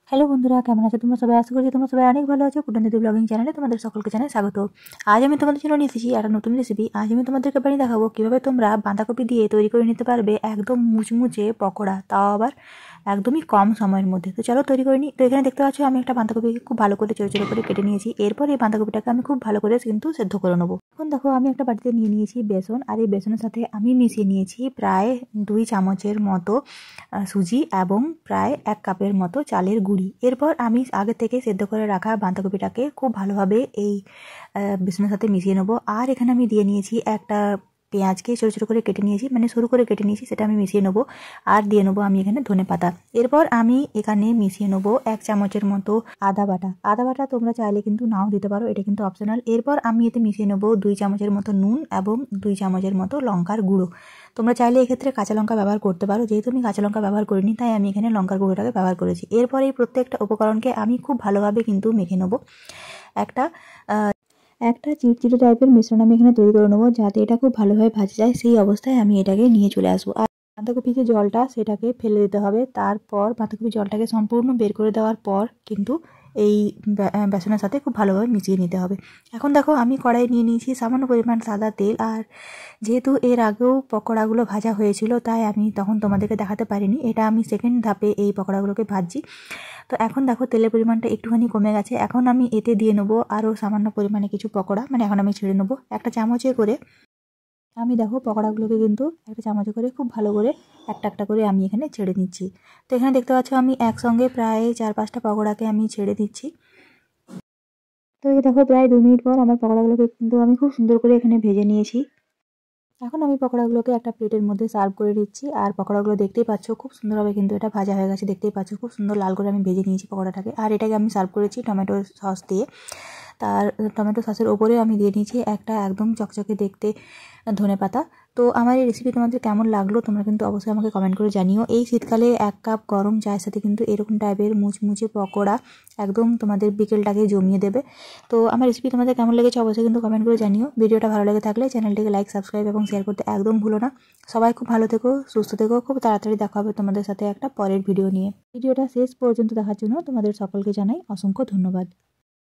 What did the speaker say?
Hello বন্ধুরা, কেমন আছো তোমরা সবাই? আশা করছি তোমরা সবাই অনেক ভালো আছো। কুটনদিদি ব্লগিং চ্যানেলে তোমাদের সকলকে জানাই স্বাগত। আজ আমি তোমাদের জন্য নিয়ে এসেছি একটা নতুন রেসিপি। আজ আমি তোমাদেরকে বানিয়ে দেখাবো কিভাবে তোমরা বাঁধাকপি দিয়ে তৈরি করে নিতে পারবে একদম মুচমুচে পকোড়া, তাও আবার একদমই কম সময়ের মধ্যে। তো চলো তৈরি করে নিই। তো এখানে দেখতে পাচ্ছ আমি একটা বাঁধাকপিকে খুব ভালো করে ছোটো ছোটো করে কেটে নিয়েছি। এরপর এই বাঁধাকপিটাকে আমি খুব ভালো করে কিন্তু সেদ্ধ করে নেবো। এখন দেখো আমি একটা বাটিতে নিয়ে নিয়েছি বেসন, আর এই বেসনের সাথে আমি মিশিয়ে নিয়েছি প্রায় 2 চামচের মতো সুজি এবং প্রায় 1 কাপের মতো চালের গুঁড়ি। এরপর আমি আগে থেকে সেদ্ধ করে রাখা বাঁধাকপিটাকে খুব ভালোভাবে এই বেসনের সাথে মিশিয়ে নেবো। আর এখানে আমি দিয়ে নিয়েছি একটা পেঁয়াজকে ছোটো ছোটো করে কেটে নিয়েছি, মানে সরু করে কেটে নিয়েছি, সেটা আমি মিশিয়ে নেবো। আর দিয়ে নেবো আমি এখানে ধনেপাতা। এরপর আমি এখানে মিশিয়ে নেবো 1 চামচের মতো আদা বাটা। আদা বাটা তোমরা চাইলে কিন্তু নাও দিতে পারো, এটা কিন্তু অপশনাল। এরপর আমি এতে মিশিয়ে নেবো 2 চামচের মতো নুন এবং 2 চামচের মতো লঙ্কার গুঁড়ো। তোমরা চাইলে এক্ষেত্রে কাঁচা লঙ্কা ব্যবহার করতে পারো, যেহেতু আমি কাঁচা লঙ্কা ব্যবহার করিনি তাই আমি এখানে লঙ্কার গুঁড়োটাকে ব্যবহার করেছি। এরপর এই প্রত্যেকটা উপকরণকে আমি খুব ভালোভাবে কিন্তু মেখে নেবো। একটা চিটচিটে টাইপের মিশ্রণ আমি এখানে তৈরি করে নেবো, যাতে এটা খুব ভালোভাবে ভাজা যায়। সেই অবস্থায় আমি এটাকে নিয়ে চলে আসবো। আর বাঁধাকপির যে জলটা সেটাকে ফেলে দিতে হবে। তারপর বাঁধাকপির জলটাকে সম্পূর্ণ বের করে দেওয়ার পর কিন্তু এই বেসনের সাথে খুব ভালোভাবে মিশিয়ে নিতে হবে। এখন দেখো আমি কড়াই নিয়ে নিয়েছি সামান্য পরিমাণ সাদা তেল। আর যেহেতু এর আগেও পকোড়াগুলো ভাজা হয়েছিল তাই আমি তখন তোমাদেরকে দেখাতে পারিনি। এটা আমি সেকেন্ড ধাপে এই পকোড়াগুলোকে ভাজছি। তো এখন দেখো তেলের পরিমাণটা একটুখানি কমে গেছে। এখন আমি এতে দিয়ে নেবো আরও সামান্য পরিমাণে কিছু পকোড়া, মানে এখন আমি ছেড়ে নেবো একটা চামচে করে। আমি দেখো পকোড়াগুলোকে কিন্তু একটা চামচে করে খুব ভালো করে একটা একটা করে আমি এখানে ছেড়ে নিচ্ছি। তো এখানে দেখতে পাচ্ছ আমি একসঙ্গে প্রায় 4-5টা পকোড়াকে আমি ছেড়ে দিচ্ছি। তো এই দেখো প্রায় 2 মিনিট পর আমার পকোড়াগুলোকে কিন্তু আমি খুব সুন্দর করে এখানে ভেজে নিয়েছি। এখন আমি পকোড়াগুলোকে একটা প্লেটের মধ্যে সার্ভ করে দিচ্ছি। আর পকোড়াগুলো দেখতেই পাচ্ছ খুব সুন্দরভাবে কিন্তু এটা ভাজা হয়ে গেছে, দেখতেই পাচ্ছ খুব সুন্দর লাল করে আমি ভেজে নিয়েছি পকোড়াটাকে। আর এটাকে আমি সার্ভ করেছি টমেটো সস দিয়ে। তার টমেটো সসের ওপরে আমি দিয়ে নিয়েছি একটা একদম চকচকে দেখতে ধনেপাতা। তো আমার এই রেসিপি তোমাদের কেমন লাগলো তোমরা কিন্তু অবশ্যই আমাকে কমেন্ট করে জানিও। এই শীতকালে 1 কাপ গরম চায়ের সাথে কিন্তু এরকম টাইপের মুচমুচে পকোড়া একদম তোমাদের বিকেলটাকে জমিয়ে দেবে। তো আমার রেসিপি তোমাদের কেমন লেগেছে অবশ্যই কিন্তু কমেন্ট করে জানিও। ভিডিওটা ভালো লেগে থাকলে চ্যানেলটিকে লাইক, সাবস্ক্রাইব এবং শেয়ার করতে একদম ভুলো না। সবাই খুব ভালো থেকো, সুস্থ থেকো। খুব তাড়াতাড়ি দেখা হবে তোমাদের সাথে একটা পরের ভিডিও নিয়ে। ভিডিওটা শেষ পর্যন্ত দেখার জন্য তোমাদের সকলকে জানাই অসংখ্য ধন্যবাদ।